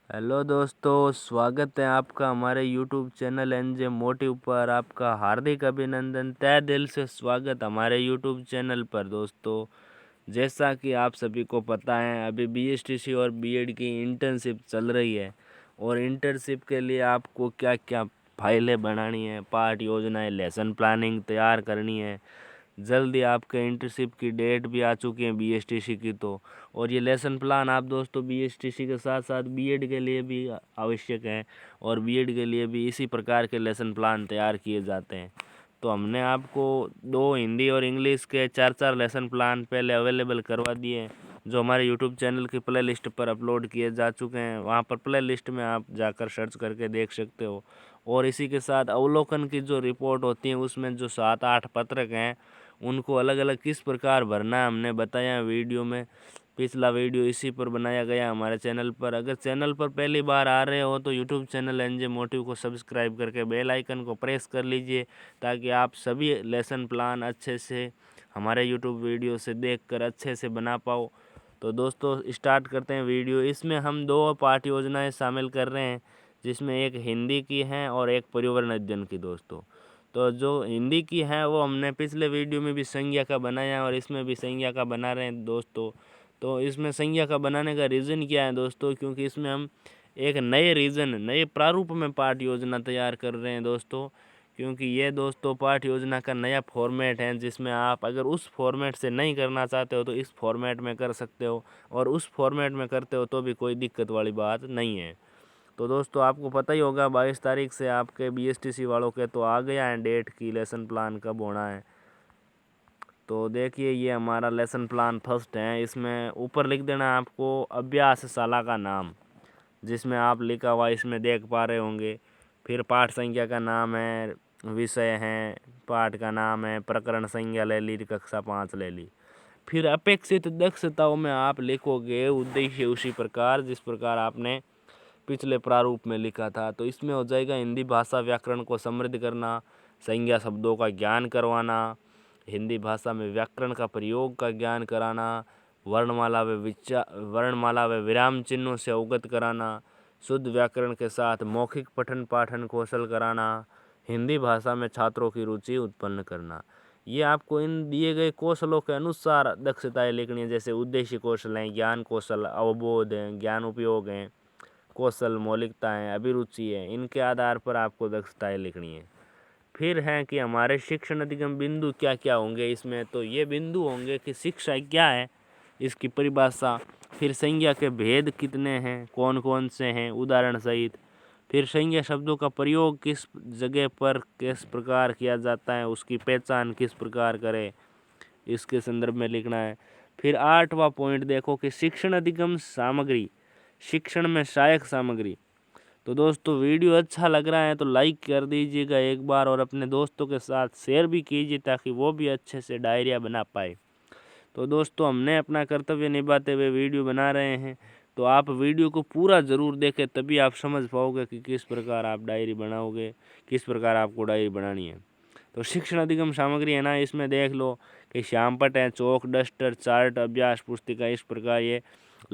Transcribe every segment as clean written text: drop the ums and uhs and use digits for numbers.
Hello दोस्तों, स्वागत है आपका हमारे यूट्यूब चैनल एनजे मोटिव पर। आपका हार्दिक अभिनंदन, तहे दिल से स्वागत हमारे यूट्यूब चैनल पर। दोस्तों, जैसा कि आप सभी को पता है, अभी बीएसटीसी और बीएड की इंटर्नशिप चल रही है और इंटर्नशिप के लिए आपको क्या क्या फाइलें बनानी है, पाठ योजनाएं, लेसन प्लानिंग तैयार करनी है। जल्दी आपके इंटर्नशिप की डेट भी आ चुकी है बीएसटीसी की। तो और ये लेसन प्लान आप दोस्तों बीएसटीसी के साथ साथ बीएड के लिए भी आवश्यक है और बीएड के लिए भी इसी प्रकार के लेसन प्लान तैयार किए जाते हैं। तो हमने आपको 2 हिंदी और इंग्लिश के 4 लेसन प्लान पहले अवेलेबल करवा दिए हैं, जो हमारे यूट्यूब चैनल की प्ले लिस्ट पर अपलोड किए जा चुके हैं। वहाँ पर प्ले लिस्ट में आप जाकर सर्च करके देख सकते हो। और इसी के साथ अवलोकन की जो रिपोर्ट होती है, उसमें जो 7-8 पत्रक हैं, उनको अलग अलग किस प्रकार भरना है हमने बताया है वीडियो में। पिछला वीडियो इसी पर बनाया गया हमारे चैनल पर। अगर चैनल पर पहली बार आ रहे हो तो यूट्यूब चैनल एनजे मोटिव को सब्सक्राइब करके बेल आइकन को प्रेस कर लीजिए, ताकि आप सभी लेसन प्लान अच्छे से हमारे यूट्यूब वीडियो से देखकर अच्छे से बना पाओ। तो दोस्तों, स्टार्ट करते हैं वीडियो। इसमें हम 2 पाठ योजनाएं शामिल कर रहे हैं, जिसमें एक हिंदी की है और एक पर्यावरण अध्ययन की। दोस्तों, तो जो हिंदी की है वो हमने पिछले वीडियो में भी संज्ञा का बनाया है और इसमें भी संज्ञा का बना रहे हैं दोस्तों। तो इसमें संज्ञा का बनाने का रीज़न क्या है दोस्तों, क्योंकि इसमें हम एक नए प्रारूप में पाठ योजना तैयार कर रहे हैं दोस्तों। क्योंकि ये दोस्तों पाठ योजना का नया फॉर्मेट है, जिसमें आप अगर उस फॉर्मेट से नहीं करना चाहते हो तो इस फॉर्मेट में कर सकते हो, और उस फॉर्मेट में करते हो तो भी कोई दिक्कत वाली बात नहीं है। तो दोस्तों, आपको पता ही होगा 22 तारीख से आपके बीएसटीसी वालों के तो आ गया है डेट की लेसन प्लान कब होना है। तो देखिए, ये हमारा लेसन प्लान फर्स्ट है। इसमें ऊपर लिख देना आपको अभ्यासशाला का नाम, जिसमें आप लिखा हुआ इसमें देख पा रहे होंगे। फिर पाठ संख्या का नाम है, विषय है, पाठ का नाम है, प्रकरण संख्या ले ली, कक्षा 5 ले ली। फिर अपेक्षित दक्षताओं में आप लिखोगे उद्देश्य उसी प्रकार जिस प्रकार आपने पिछले प्रारूप में लिखा था। तो इसमें हो जाएगा हिंदी भाषा व्याकरण को समृद्ध करना, संज्ञा शब्दों का ज्ञान करवाना, हिंदी भाषा में व्याकरण का प्रयोग का ज्ञान कराना, वर्णमाला व विराम चिन्हों से अवगत कराना, शुद्ध व्याकरण के साथ मौखिक पठन पाठन कौशल कराना, हिंदी भाषा में छात्रों की रुचि उत्पन्न करना। ये आपको इन दिए गए कौशलों के अनुसार दक्षताएं लिखनी है, जैसे उद्देश्य कौशल हैं, ज्ञान कौशल, अवबोध हैं, ज्ञान उपयोग हैं, कौशल, मौलिकताएं, अभिरुचि है। इनके आधार पर आपको दक्षताएं लिखनी है। फिर हैं कि हमारे शिक्षण अधिगम बिंदु क्या क्या होंगे इसमें। तो ये बिंदु होंगे कि शिक्षा क्या है, इसकी परिभाषा, फिर संज्ञा के भेद कितने हैं, कौन कौन से हैं, उदाहरण सहित। फिर संज्ञा शब्दों का प्रयोग किस जगह पर किस प्रकार किया जाता है, उसकी पहचान किस प्रकार करें, इसके संदर्भ में लिखना है। फिर 8वां पॉइंट देखो कि शिक्षण अधिगम सामग्री, शिक्षण में सहायक सामग्री। तो दोस्तों, वीडियो अच्छा लग रहा है तो लाइक कर दीजिएगा एक बार, और अपने दोस्तों के साथ शेयर भी कीजिए, ताकि वो भी अच्छे से डायरिया बना पाए। तो दोस्तों, हमने अपना कर्तव्य निभाते हुए वीडियो बना रहे हैं, तो आप वीडियो को पूरा ज़रूर देखें, तभी आप समझ पाओगे कि किस प्रकार आप डायरी बनाओगे, किस प्रकार आपको डायरी बनानी है। तो शिक्षण अधिगम सामग्री है ना, इसमें देख लो कि श्यामपट्ट है, चौक, डस्टर, चार्ट, अभ्यास पुस्तिका, इस प्रकार ये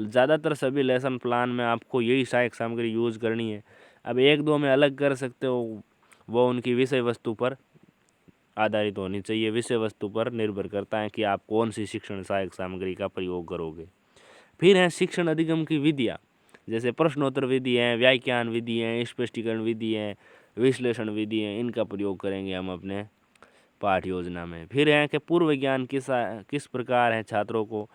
ज़्यादातर सभी लेसन प्लान में आपको यही सहायक सामग्री यूज़ करनी है। अब 1-2 में अलग कर सकते हो, वो उनकी विषय वस्तु पर आधारित होनी चाहिए। विषय वस्तु पर निर्भर करता है कि आप कौन सी शिक्षण सहायक सामग्री का प्रयोग करोगे। फिर है शिक्षण अधिगम की विधियाँ, जैसे प्रश्नोत्तर विधि है, व्याख्यान विधि है, स्पष्टीकरण विधि है, विश्लेषण विधि है। इनका प्रयोग करेंगे हम अपने पाठ योजना में। फिर है कि पूर्व ज्ञान किस प्रकार है छात्रों को।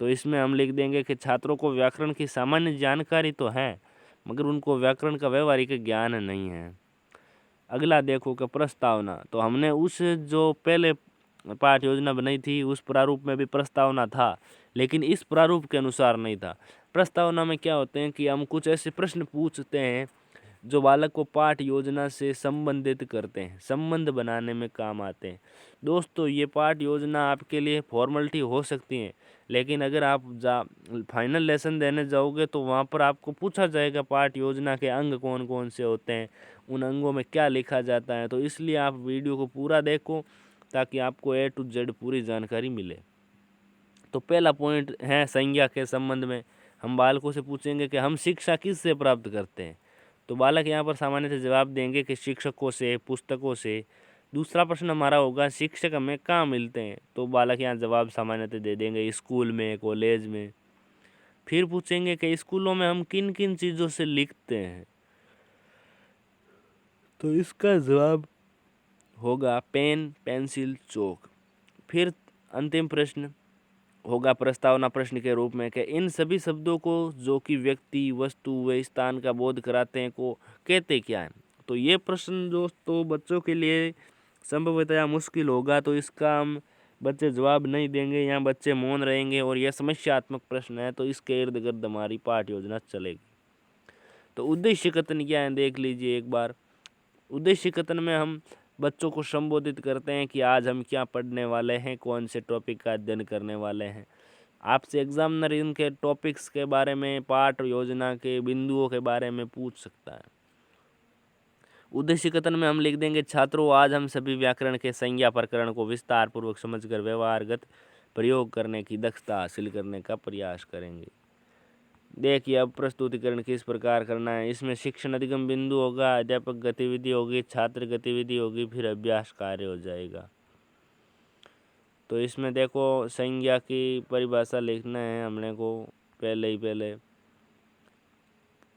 तो इसमें हम लिख देंगे कि छात्रों को व्याकरण की सामान्य जानकारी तो है, मगर उनको व्याकरण का व्यवहारिक ज्ञान नहीं है। अगला देखो कि प्रस्तावना। तो हमने उस जो पहले पाठ योजना बनाई थी उस प्रारूप में भी प्रस्तावना था, लेकिन इस प्रारूप के अनुसार नहीं था। प्रस्तावना में क्या होते हैं कि हम कुछ ऐसे प्रश्न पूछते हैं जो बालक को पाठ योजना से संबंधित करते हैं, संबंध बनाने में काम आते हैं। दोस्तों, ये पाठ योजना आपके लिए फॉर्मेलिटी हो सकती है, लेकिन अगर आप फाइनल लेसन देने जाओगे तो वहाँ पर आपको पूछा जाएगा पाठ योजना के अंग कौन कौन से होते हैं, उन अंगों में क्या लिखा जाता है। तो इसलिए आप वीडियो को पूरा देखो, ताकि आपको A to Z पूरी जानकारी मिले। तो पहला पॉइंट है संज्ञा के संबंध में। हम बालकों से पूछेंगे कि हम शिक्षा किससे प्राप्त करते हैं, तो बालक यहाँ पर सामान्यतः जवाब देंगे कि शिक्षकों से, पुस्तकों से। दूसरा प्रश्न हमारा होगा शिक्षक हमें कहाँ मिलते हैं, तो बालक यहाँ जवाब सामान्यतः दे देंगे स्कूल में, कॉलेज में। फिर पूछेंगे कि स्कूलों में हम किन किन चीज़ों से लिखते हैं, तो इसका जवाब होगा पेन, पेंसिल, चौक। फिर अंतिम प्रश्न होगा प्रस्तावना प्रश्न के रूप में कि इन सभी शब्दों को जो कि व्यक्ति, वस्तु व स्थान का बोध कराते हैं को कहते क्या है। तो ये प्रश्न दोस्तों बच्चों के लिए संभवतः मुश्किल होगा, तो इसका हम बच्चे जवाब नहीं देंगे, यहाँ बच्चे मौन रहेंगे और यह समस्यात्मक प्रश्न है, तो इसके इर्द गिर्द हमारी पाठ्य योजना चलेगी। तो उद्देश्य कथन क्या है देख लीजिए एक बार। उद्देश्य कथन में हम बच्चों को संबोधित करते हैं कि आज हम क्या पढ़ने वाले हैं, कौन से टॉपिक का अध्ययन करने वाले हैं। आपसे एग्जामिनर इनके टॉपिक्स के बारे में, पाठ योजना के बिंदुओं के बारे में पूछ सकता है। उद्देश्य कथन में हम लिख देंगे छात्रों आज हम सभी व्याकरण के संज्ञा प्रकरण को विस्तार पूर्वक समझकर व्यवहारगत प्रयोग करने की दक्षता हासिल करने का प्रयास करेंगे। देखिए अब प्रस्तुतिकरण किस प्रकार करना है। इसमें शिक्षण अधिगम बिंदु होगा, अध्यापक गतिविधि होगी, छात्र गतिविधि होगी, फिर अभ्यास कार्य हो जाएगा। तो इसमें देखो संज्ञा की परिभाषा लिखना है हमने को पहले।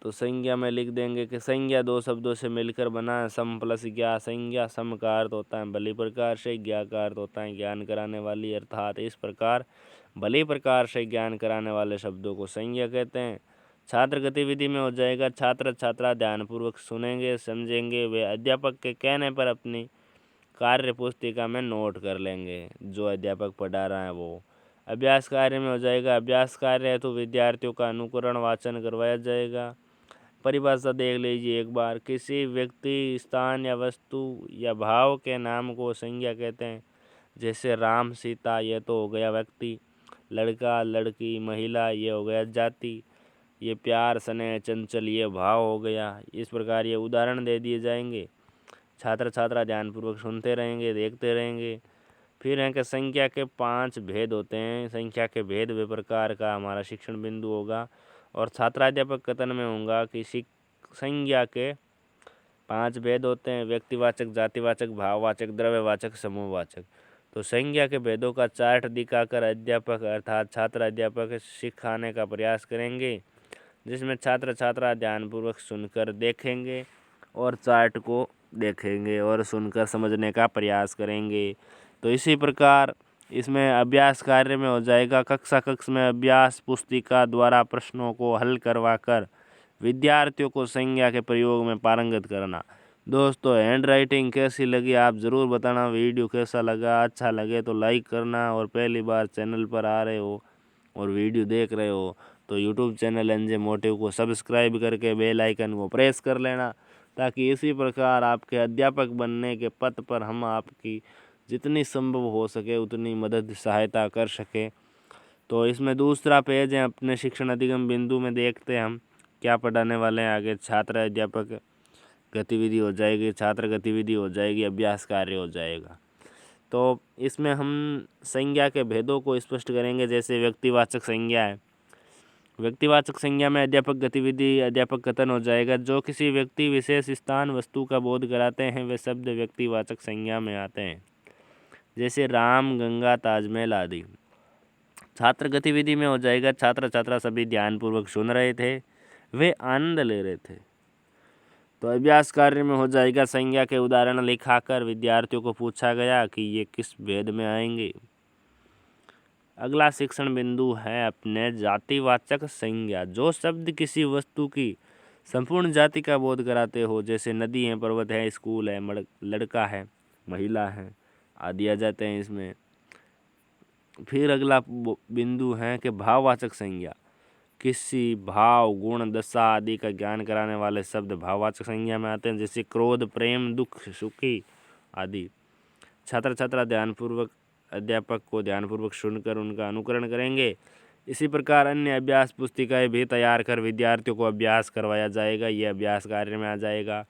तो संज्ञा में लिख देंगे कि संज्ञा दो शब्दों से मिलकर बना है, सम प्लस ज्ञा। संज्ञा सम का अर्थ होता है भली प्रकार से, ज्ञा का अर्थ होता है ज्ञान कराने वाली, अर्थात इस प्रकार भली प्रकार से ज्ञान कराने वाले शब्दों को संज्ञा कहते हैं। छात्र गतिविधि में हो जाएगा छात्र छात्रा ध्यानपूर्वक सुनेंगे, समझेंगे, वे अध्यापक के कहने पर अपनी कार्य पुस्तिका में नोट कर लेंगे जो अध्यापक पढ़ा रहा है वो। अभ्यास कार्य में हो जाएगा अभ्यास कार्य है तो विद्यार्थियों का अनुकरण वाचन करवाया जाएगा। परिभाषा देख लीजिए एक बार। किसी व्यक्ति, स्थान या वस्तु या भाव के नाम को संज्ञा कहते हैं। जैसे राम, सीता, ये तो हो गया व्यक्ति। लड़का, लड़की, महिला, ये हो गया जाति। ये प्यार, स्नेह, चंचल, ये भाव हो गया। इस प्रकार ये उदाहरण दे दिए जाएंगे। छात्र छात्रा ध्यानपूर्वक सुनते रहेंगे, देखते रहेंगे। फिर है कि संख्या के 5 भेद होते हैं। संख्या के भेद वे प्रकार का हमारा शिक्षण बिंदु होगा। और छात्राध्यापक कथन में होगा कि संज्ञा के 5 भेद होते हैं, व्यक्तिवाचक, जातिवाचक, भाववाचक, द्रव्यवाचक, समूहवाचक। तो संज्ञा के भेदों का चार्ट दिखाकर अध्यापक अर्थात छात्र अध्यापक सिखाने का प्रयास करेंगे, जिसमें छात्र छात्रा ध्यानपूर्वक सुनकर देखेंगे और चार्ट को देखेंगे और सुनकर समझने का प्रयास करेंगे। तो इसी प्रकार इसमें अभ्यास कार्य में हो जाएगा कक्ष में अभ्यास पुस्तिका द्वारा प्रश्नों को हल करवाकर विद्यार्थियों को संज्ञा के प्रयोग में पारंगत करना। दोस्तों हैंड राइटिंग कैसी लगी आप ज़रूर बताना। वीडियो कैसा लगा, अच्छा लगे तो लाइक करना, और पहली बार चैनल पर आ रहे हो और वीडियो देख रहे हो तो यूट्यूब चैनल एनजे मोटिव को सब्सक्राइब करके बेल आइकन को प्रेस कर लेना, ताकि इसी प्रकार आपके अध्यापक बनने के पथ पर हम आपकी जितनी संभव हो सके उतनी मदद सहायता कर सके। तो इसमें दूसरा पेज है अपने शिक्षण अधिगम बिंदु में, देखते हैं हम क्या पढ़ाने वाले हैं आगे। छात्र अध्यापक गतिविधि हो जाएगी, छात्र गतिविधि हो जाएगी, अभ्यास कार्य हो जाएगा। तो इसमें हम संज्ञा के भेदों को स्पष्ट करेंगे। जैसे व्यक्तिवाचक संज्ञा है, व्यक्तिवाचक संज्ञा में अध्यापक गतिविधि अध्यापक कथन हो जाएगा। जो किसी व्यक्ति, विशेष, स्थान, वस्तु का बोध कराते हैं वे शब्द व्यक्तिवाचक संज्ञा में आते हैं। जैसे राम, गंगा, ताजमहल आदि। छात्र गतिविधि में हो जाएगा छात्र छात्रा सभी ध्यानपूर्वक सुन रहे थे, वे आनंद ले रहे थे। तो अभ्यास कार्य में हो जाएगा संज्ञा के उदाहरण लिखाकर विद्यार्थियों को पूछा गया कि ये किस भेद में आएंगे। अगला शिक्षण बिंदु है अपने जातिवाचक संज्ञा। जो शब्द किसी वस्तु की संपूर्ण जाति का बोध कराते हो, जैसे नदी है, पर्वत है, स्कूल है, लड़का है, महिला है आदि आ जाते हैं इसमें। फिर अगला बिंदु है कि भाववाचक संज्ञा। किसी भाव, गुण, दशा आदि का ज्ञान कराने वाले शब्द भाववाचक संज्ञा में आते हैं। जैसे क्रोध, प्रेम, दुख, सुखी आदि। छात्र छात्रा ध्यानपूर्वक अध्यापक को ध्यानपूर्वक सुनकर उनका अनुकरण करेंगे। इसी प्रकार अन्य अभ्यास पुस्तिकाएं भी तैयार कर विद्यार्थियों को अभ्यास करवाया जाएगा, ये अभ्यास कार्य में आ जाएगा।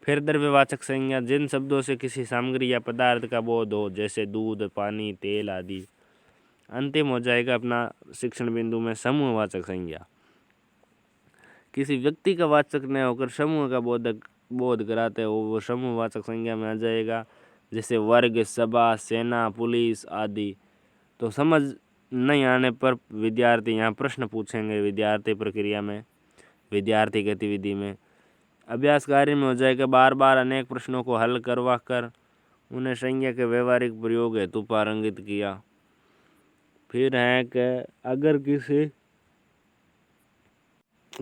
फिर द्रव्यवाचक संज्ञा, जिन शब्दों से किसी सामग्री या पदार्थ का बोध हो, जैसे दूध, पानी, तेल आदि। अंतिम हो जाएगा अपना शिक्षण बिंदु में समूहवाचक संज्ञा। किसी व्यक्ति का वाचक न होकर समूह का बोध कराते हो वो समूहवाचक संज्ञा में आ जाएगा, जैसे वर्ग, सभा, सेना, पुलिस आदि। तो समझ नहीं आने पर विद्यार्थी यहाँ प्रश्न पूछेंगे, विद्यार्थी प्रक्रिया में, विद्यार्थी गतिविधि में। अभ्यास कार्य में हो जाएगा, बार बार अनेक प्रश्नों को हल करवा कर उन्हें संज्ञा के व्यवहारिक प्रयोग हेतु पारंगित किया। फिर है कि अगर किसी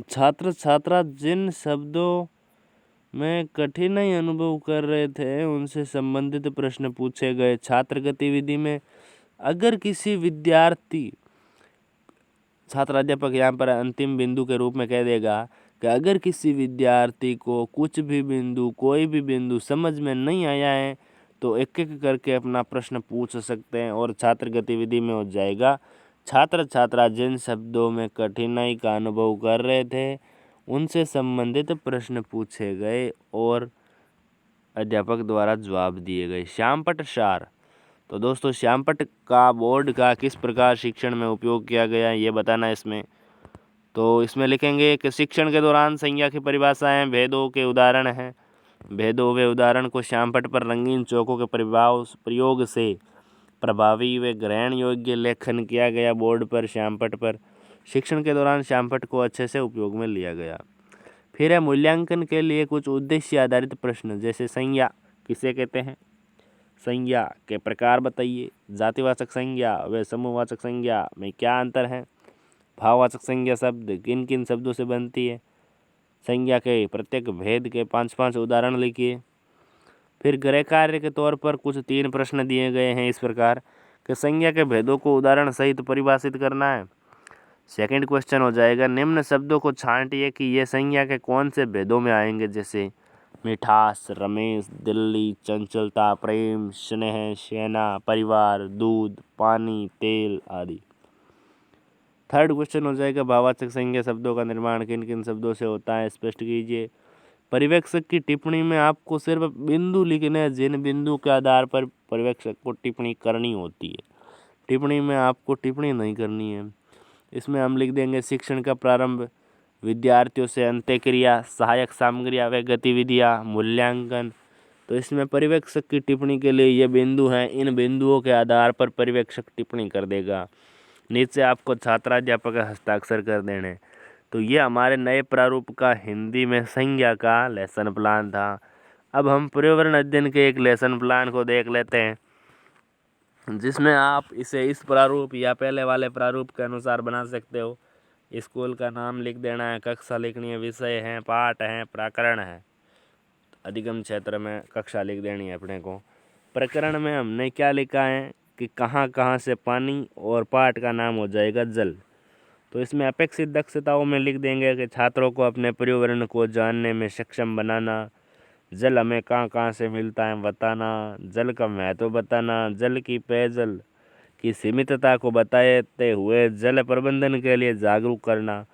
छात्र छात्रा जिन शब्दों में कठिनाई अनुभव कर रहे थे उनसे संबंधित प्रश्न पूछे गए। छात्र गतिविधि में अगर किसी विद्यार्थी, छात्र अध्यापक यहाँ पर अंतिम बिंदु के रूप में कह देगा कि अगर किसी विद्यार्थी को कुछ भी बिंदु, कोई भी बिंदु समझ में नहीं आया है तो एक एक करके अपना प्रश्न पूछ सकते हैं। और छात्र गतिविधि में हो जाएगा, छात्र छात्रा जिन शब्दों में कठिनाई का अनुभव कर रहे थे उनसे संबंधित प्रश्न पूछे गए और अध्यापक द्वारा जवाब दिए गए। श्यामपट्ट सार। तो दोस्तों श्यामपट्ट का बोर्ड का किस प्रकार शिक्षण में उपयोग किया गया ये बताना है इसमें। तो इसमें लिखेंगे कि शिक्षण के दौरान संज्ञा की परिभाषाएं भेदों के उदाहरण हैं। भेदों व उदाहरण को श्यामपट्ट पर रंगीन चौकों के प्रयोग से प्रभावी व ग्रहण योग्य लेखन किया गया। बोर्ड पर श्यामपट्ट पर शिक्षण के दौरान श्यामपट्ट को अच्छे से उपयोग में लिया गया। फिर है मूल्यांकन के लिए कुछ उद्देश्य आधारित प्रश्न, जैसे संज्ञा किसे कहते हैं, संज्ञा के प्रकार बताइए, जातिवाचक संज्ञा व समूहवाचक संज्ञा में क्या अंतर है, भाववाचक संज्ञा शब्द किन किन शब्दों से बनती है, संज्ञा के प्रत्येक भेद के 5-5 उदाहरण लिखिए। फिर गृह कार्य के तौर पर कुछ 3 प्रश्न दिए गए हैं इस प्रकार कि संज्ञा के भेदों को उदाहरण सहित परिभाषित करना है। सेकंड क्वेश्चन हो जाएगा, निम्न शब्दों को छांटिए कि ये संज्ञा के कौन से भेदों में आएंगे, जैसे मिठास, रमेश, दिल्ली, चंचलता, प्रेम, स्नेह, सेना, परिवार, दूध, पानी, तेल आदि। थर्ड क्वेश्चन हो जाएगा, भाववाचक संज्ञा शब्दों का निर्माण किन किन शब्दों से होता है, स्पष्ट कीजिए। पर्यवेक्षक की टिप्पणी में आपको सिर्फ बिंदु लिखने हैं, जिन बिंदु के आधार पर पर्यवेक्षक को टिप्पणी करनी होती है। टिप्पणी में आपको टिप्पणी नहीं करनी है। इसमें हम लिख देंगे शिक्षण का प्रारंभ, विद्यार्थियों से अंत्यक्रिया, सहायक सामग्रियाँ व गतिविधियाँ, मूल्यांकन। तो इसमें पर्यवेक्षक की टिप्पणी के लिए ये बिंदु हैं, इन बिंदुओं के आधार पर पर्यवेक्षक टिप्पणी कर देगा। नीचे आपको छात्राध्यापक हस्ताक्षर कर देने। तो ये हमारे नए प्रारूप का हिंदी में संज्ञा का लेसन प्लान था। अब हम पर्यावरण अध्ययन के एक लेसन प्लान को देख लेते हैं, जिसमें आप इसे इस प्रारूप या पहले वाले प्रारूप के अनुसार बना सकते हो। स्कूल का नाम लिख देना है, कक्षा लिखनी है, विषय हैं, पाठ हैं, प्रकरण है। अधिगम क्षेत्र में कक्षा लिख देनी है अपने को। प्रकरण में हमने क्या लिखा है कि कहाँ कहाँ से पानी, और पाठ का नाम हो जाएगा जल। तो इसमें अपेक्षित दक्षताओं में लिख देंगे कि छात्रों को अपने पर्यावरण को जानने में सक्षम बनाना, जल हमें कहाँ कहाँ से मिलता है बताना, जल का महत्व बताना, जल की पेयजल की सीमितता को बताते हुए जल प्रबंधन के लिए जागरूक करना,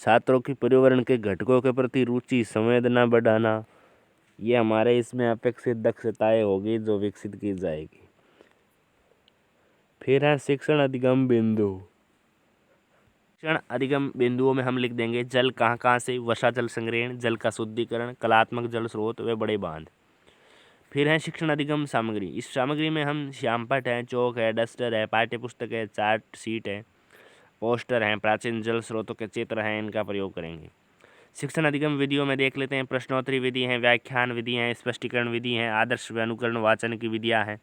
छात्रों की पर्यावरण के घटकों के प्रति रुचि संवेदना बढ़ाना। ये हमारे इसमें अपेक्षित दक्षताएं होगी जो विकसित की जाएगी। फिर है शिक्षण अधिगम बिंदु। शिक्षण अधिगम बिंदुओं में हम लिख देंगे जल कहाँ कहाँ से, वर्षा जल संग्रहण, जल का शुद्धिकरण, कलात्मक जल स्रोत व बड़े बांध। फिर है शिक्षण अधिगम सामग्री। इस सामग्री में हम श्यामपट्ट है, चौक है, डस्टर है, पाठ्य पुस्तक है, चार्ट शीट है, पोस्टर हैं, प्राचीन जल स्रोतों के चित्र हैं, इनका प्रयोग करेंगे। शिक्षण अधिगम विधियों में देख लेते हैं, प्रश्नोत्तरी विधि हैं, व्याख्यान विधि हैं, स्पष्टीकरण विधि हैं, आदर्श व अनुकरण वाचन की विधियाँ हैं।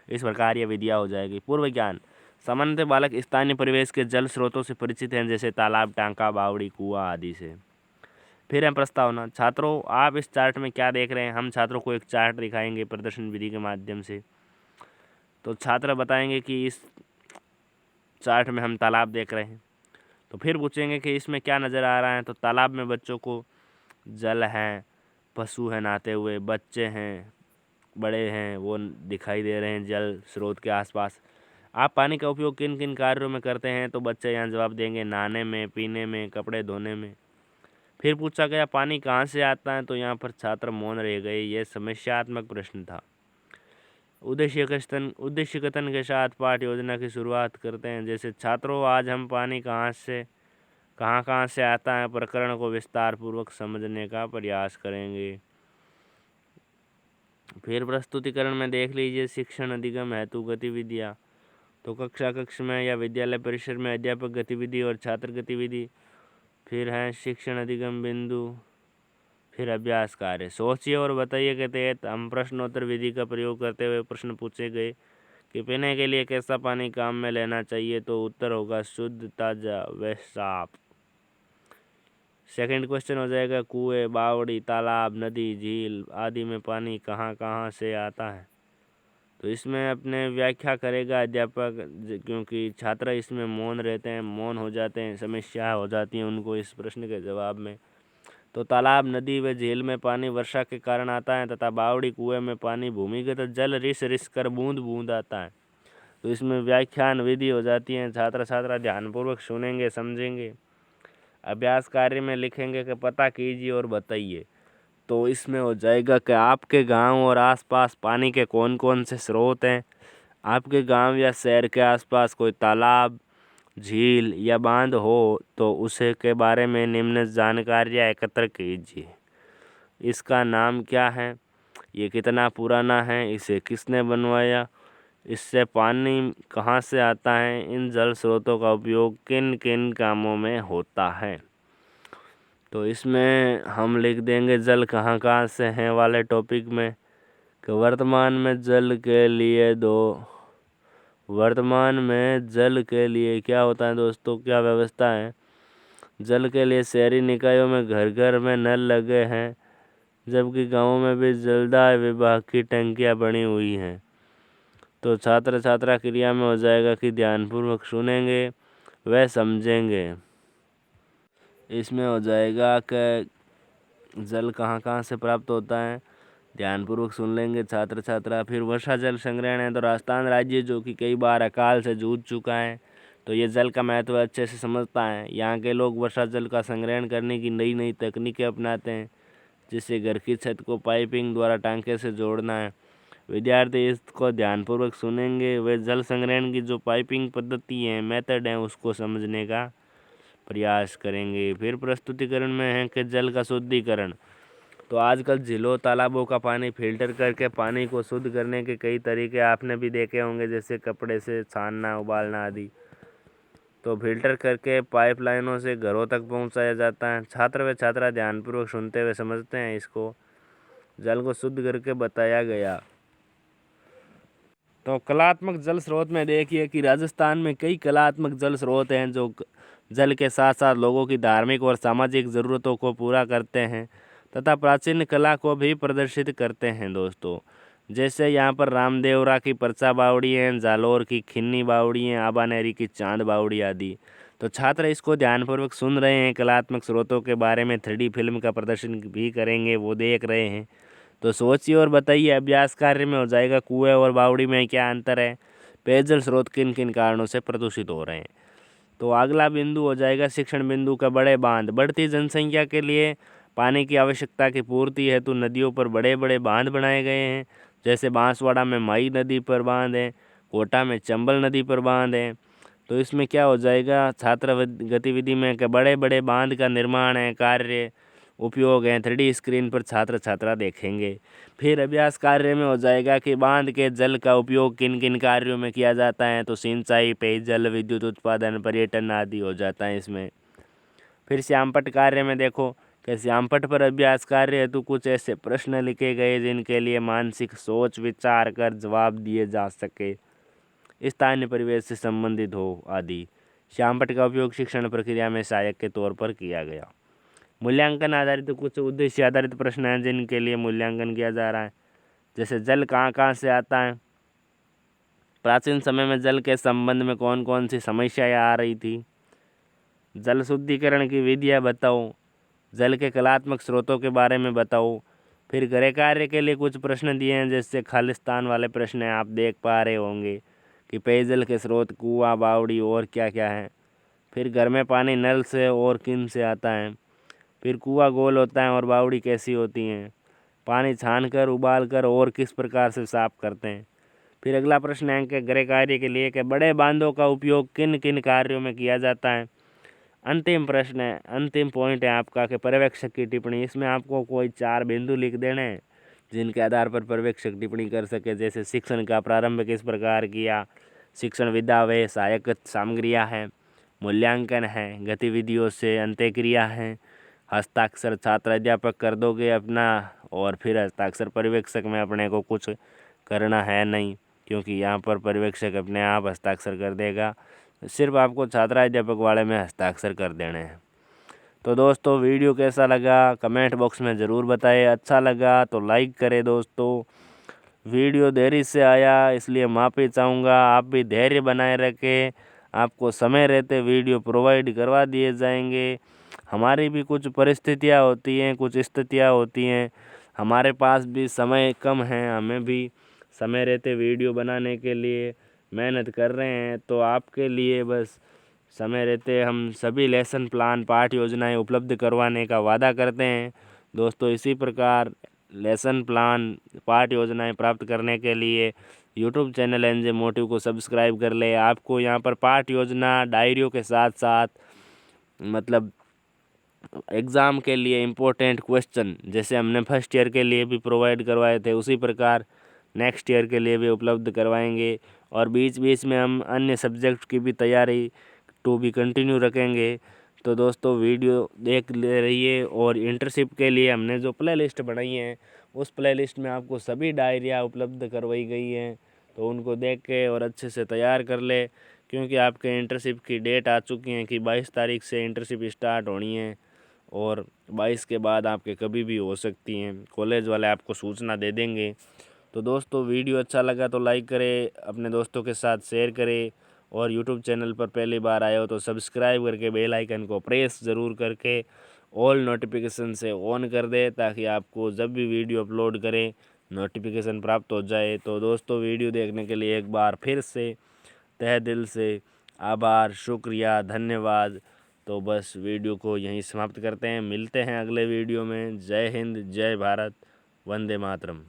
इस प्रकार ये विधियाँ हो जाएगी। पूर्व ज्ञान। सामान्यतः बालक स्थानीय परिवेश के जल स्रोतों से परिचित हैं, जैसे तालाब, टांका, बावड़ी, कुआं आदि से। फिर है प्रस्तावना। छात्रों आप इस चार्ट में क्या देख रहे हैं, हम छात्रों को एक चार्ट दिखाएंगे प्रदर्शन विधि के माध्यम से। तो छात्र बताएंगे कि इस चार्ट में हम तालाब देख रहे हैं। तो फिर पूछेंगे कि इसमें क्या नज़र आ रहा है, तो तालाब में बच्चों को जल हैं, पशु हैं नहाते हुए, बच्चे हैं, बड़े हैं वो दिखाई दे रहे हैं जल स्रोत के आसपास। आप पानी का उपयोग किन किन कार्यों में करते हैं, तो बच्चे यहाँ जवाब देंगे नहाने में, पीने में, कपड़े धोने में। फिर पूछा गया पानी कहाँ से आता है, तो यहाँ पर छात्र मौन रह गए, यह समस्यात्मक प्रश्न था। उद्देश्य कथन के साथ पाठ योजना की शुरुआत करते हैं, जैसे छात्रों आज हम पानी कहाँ से कहाँ कहाँ से आता है, प्रकरण को विस्तार पूर्वक समझने का प्रयास करेंगे। फिर प्रस्तुतिकरण में देख लीजिए शिक्षण अधिगम हेतु गतिविधियाँ। तो कक्षा कक्ष में या विद्यालय परिसर में अध्यापक गतिविधि और छात्र गतिविधि। फिर है शिक्षण अधिगम बिंदु। फिर अभ्यास कार्य। सोचिए और बताइए के तहत हम प्रश्नोत्तर विधि का प्रयोग करते हुए प्रश्न पूछे गए कि पीने के लिए कैसा पानी काम में लेना चाहिए। तो उत्तर होगा शुद्ध, ताज़ा व साफ। सेकंड क्वेश्चन हो जाएगा कुएं, बावड़ी, तालाब, नदी, झील आदि में पानी कहाँ कहाँ से आता है। तो इसमें अपने व्याख्या करेगा अध्यापक, क्योंकि छात्र इसमें मौन रहते हैं, मौन हो जाते हैं, समस्या हो जाती है उनको इस प्रश्न के जवाब में। तो तालाब, नदी व झील में पानी वर्षा के कारण आता है तथा बावड़ी कुएं में पानी भूमिगत जल रिस रिस कर बूंद बूंद आता है। तो इसमें व्याख्यान विधि हो जाती है। छात्र छात्रा ध्यानपूर्वक सुनेंगे, समझेंगे। अभ्यास कार्य में लिखेंगे कि पता कीजिए और बताइए। तो इसमें हो जाएगा कि आपके गांव और आसपास पानी के कौन कौन से स्रोत हैं। आपके गांव या शहर के आसपास कोई तालाब, झील या बांध हो तो उसे के बारे में निम्न जानकारियाँ एकत्र कीजिए। इसका नाम क्या है, ये कितना पुराना है, इसे किसने बनवाया, इससे पानी कहाँ से आता है, इन जल स्रोतों का उपयोग किन किन कामों में होता है। तो इसमें हम लिख देंगे जल कहाँ कहाँ से हैं वाले टॉपिक में कि वर्तमान में जल के लिए क्या होता है दोस्तों, क्या व्यवस्था है। जल के लिए शहरी निकायों में घर घर में नल लगे हैं, जबकि गांवों में भी जलदाय विभाग की टंकियां बनी हुई हैं। तो छात्र छात्रा क्रिया में हो जाएगा कि ध्यानपूर्वक सुनेंगे व समझेंगे। इसमें हो जाएगा कि जल कहाँ कहाँ से प्राप्त होता है, ध्यानपूर्वक सुन लेंगे छात्र छात्रा। फिर वर्षा जल संग्रहण है। तो राजस्थान राज्य जो कि कई बार अकाल से जूझ चुका है, तो ये जल का महत्व अच्छे से समझता है। यहाँ के लोग वर्षा जल का संग्रहण करने की नई नई तकनीकें अपनाते हैं, जिससे घर की छत को पाइपिंग द्वारा टांके से जोड़ना है। विद्यार्थी इसको ध्यानपूर्वक सुनेंगे, वे जल संग्रहण की जो पाइपिंग पद्धति है, मेथड है, उसको समझने का प्रयास करेंगे। फिर प्रस्तुतिकरण में है कि जल का शुद्धिकरण। तो आजकल झीलों तालाबों का पानी फिल्टर करके पानी को शुद्ध करने के कई तरीके आपने भी देखे होंगे, जैसे कपड़े से छानना, उबालना आदि। तो फिल्टर करके पाइपलाइनों से घरों तक पहुंचाया जाता है। छात्र व छात्रा ध्यानपूर्वक सुनते हुए समझते हैं इसको। जल को शुद्ध करके बताया गया। तो कलात्मक जल स्रोत में देखिए कि राजस्थान में कई कलात्मक जल स्रोत हैं जो जल के साथ साथ लोगों की धार्मिक और सामाजिक ज़रूरतों को पूरा करते हैं तथा प्राचीन कला को भी प्रदर्शित करते हैं दोस्तों। जैसे यहाँ पर रामदेवरा की परचा बावड़ी है, जालोर की खिन्नी बावड़ी है, आबानेरी की चांद बावड़ी आदि। तो छात्र इसको ध्यानपूर्वक सुन रहे हैं। कलात्मक स्रोतों के बारे में 3D फिल्म का प्रदर्शन भी करेंगे, वो देख रहे हैं। तो सोचिए और बताइए। अभ्यास कार्य में हो जाएगा कुएं और बावड़ी में क्या अंतर है, पेयजल स्रोत किन किन कारणों से प्रदूषित हो रहे हैं। तो अगला बिंदु हो जाएगा शिक्षण बिंदु का बड़े बांध। बढ़ती जनसंख्या के लिए पानी की आवश्यकता की पूर्ति हेतु नदियों पर बड़े बड़े बांध बनाए गए हैं। जैसे बांसवाड़ा में माई नदी पर बांध है, कोटा में चंबल नदी पर बांध है। तो इसमें क्या हो जाएगा छात्र गतिविधि में कि बड़े बड़े बांध का निर्माण है, कार्य उपयोग है, 3D स्क्रीन पर छात्र छात्रा देखेंगे। फिर अभ्यास कार्य में हो जाएगा कि बांध के जल का उपयोग किन किन कार्यों में किया जाता है। तो सिंचाई, पेयजल, विद्युत उत्पादन, पर्यटन आदि हो जाता है इसमें। फिर श्यामपट्ट कार्य में देखो कि श्यामपट्ट पर अभ्यास कार्य हेतु कुछ ऐसे प्रश्न लिखे गए जिनके लिए मानसिक सोच विचार कर जवाब दिए जा सके, स्थानीय परिवेश से संबंधित हो आदि। श्यामपट्ट का उपयोग शिक्षण प्रक्रिया में सहायक के तौर पर किया गया। मूल्यांकन आधारित कुछ उद्देश्य आधारित प्रश्न हैं जिनके लिए मूल्यांकन किया जा रहा है। जैसे जल कहाँ कहाँ से आता है, प्राचीन समय में जल के संबंध में कौन कौन सी समस्याएं आ रही थी, जल शुद्धिकरण की विधियाँ बताओ, जल के कलात्मक स्रोतों के बारे में बताओ। फिर गृह कार्य के लिए कुछ प्रश्न दिए हैं, जैसे खालिस्तान वाले प्रश्न हैं, आप देख पा रहे होंगे कि पेयजल के स्रोत कुआं, बावड़ी और क्या क्या है। फिर घर में पानी नल से और किन से आता है। फिर कुआं गोल होता है और बावड़ी कैसी होती हैं। पानी छान कर, उबाल कर और किस प्रकार से साफ करते हैं। फिर अगला प्रश्न है कि गृह कार्य के लिए कि बड़े बांधों का उपयोग किन किन कार्यों में किया जाता है। अंतिम प्रश्न है, अंतिम पॉइंट है आपका कि पर्यवेक्षक की टिप्पणी। इसमें आपको कोई 4 बिंदु लिख देने हैं जिनके आधार पर पर्यवेक्षक टिप्पणी कर सके। जैसे शिक्षण का प्रारंभ किस प्रकार किया, शिक्षण विधा व सहायक सामग्रियाँ हैं, मूल्यांकन है, गतिविधियों से अंत्यक्रिया है, हस्ताक्षर छात्र अध्यापक कर दोगे अपना, और फिर हस्ताक्षर पर्यवेक्षक में अपने को कुछ करना है नहीं, क्योंकि यहाँ पर पर्यवेक्षक अपने आप हस्ताक्षर कर देगा। सिर्फ आपको छात्र अध्यापक वाले में हस्ताक्षर कर देने हैं। तो दोस्तों वीडियो कैसा लगा कमेंट बॉक्स में ज़रूर बताएं। अच्छा लगा तो लाइक करें। दोस्तों वीडियो देरी से आया इसलिए माफ़ी चाहूँगा। आप भी धैर्य बनाए रखें, आपको समय रहते वीडियो प्रोवाइड करवा दिए जाएंगे। हमारी भी कुछ परिस्थितियाँ होती हैं, कुछ स्थितियाँ होती हैं, हमारे पास भी समय कम है, हमें भी समय रहते वीडियो बनाने के लिए मेहनत कर रहे हैं। तो आपके लिए बस समय रहते हम सभी लेसन प्लान पाठ योजनाएं उपलब्ध करवाने का वादा करते हैं। दोस्तों इसी प्रकार लेसन प्लान पाठ योजनाएं प्राप्त करने के लिए यूट्यूब चैनल एनजे मोटिव को सब्सक्राइब कर ले। आपको यहाँ पर पाठ योजना डायरियों के साथ साथ मतलब एग्ज़ाम के लिए इम्पोर्टेंट क्वेश्चन जैसे हमने फर्स्ट ईयर के लिए भी प्रोवाइड करवाए थे, उसी प्रकार नेक्स्ट ईयर के लिए भी उपलब्ध करवाएंगे। और बीच बीच में हम अन्य सब्जेक्ट की भी तैयारी टू भी कंटिन्यू रखेंगे। तो दोस्तों वीडियो देख ले रहिए। और इंटर्नशिप के लिए हमने जो प्ले लिस्ट बनाई है उस प्ले लिस्ट में आपको सभी डायरियाँ उपलब्ध करवाई गई हैं, तो उनको देख के और अच्छे से तैयार कर ले, क्योंकि आपके इंटर्नशिप की डेट आ चुकी है कि 22 तारीख से इंटर्नशिप स्टार्ट होनी है और 22 के बाद आपके कभी भी हो सकती हैं। कॉलेज वाले आपको सूचना दे देंगे। तो दोस्तों वीडियो अच्छा लगा तो लाइक करें, अपने दोस्तों के साथ शेयर करें, और यूट्यूब चैनल पर पहली बार आए हो तो सब्सक्राइब करके बेल आइकन को प्रेस ज़रूर करके ऑल नोटिफिकेशन से ऑन कर दे, ताकि आपको जब भी वीडियो अपलोड करें नोटिफिकेशन प्राप्त हो जाए। तो दोस्तों वीडियो देखने के लिए एक बार फिर से तहे दिल से आभार, शुक्रिया, धन्यवाद। तो बस वीडियो को यहीं समाप्त करते हैं, मिलते हैं अगले वीडियो में। जय हिंद, जय भारत, वंदे मातरम।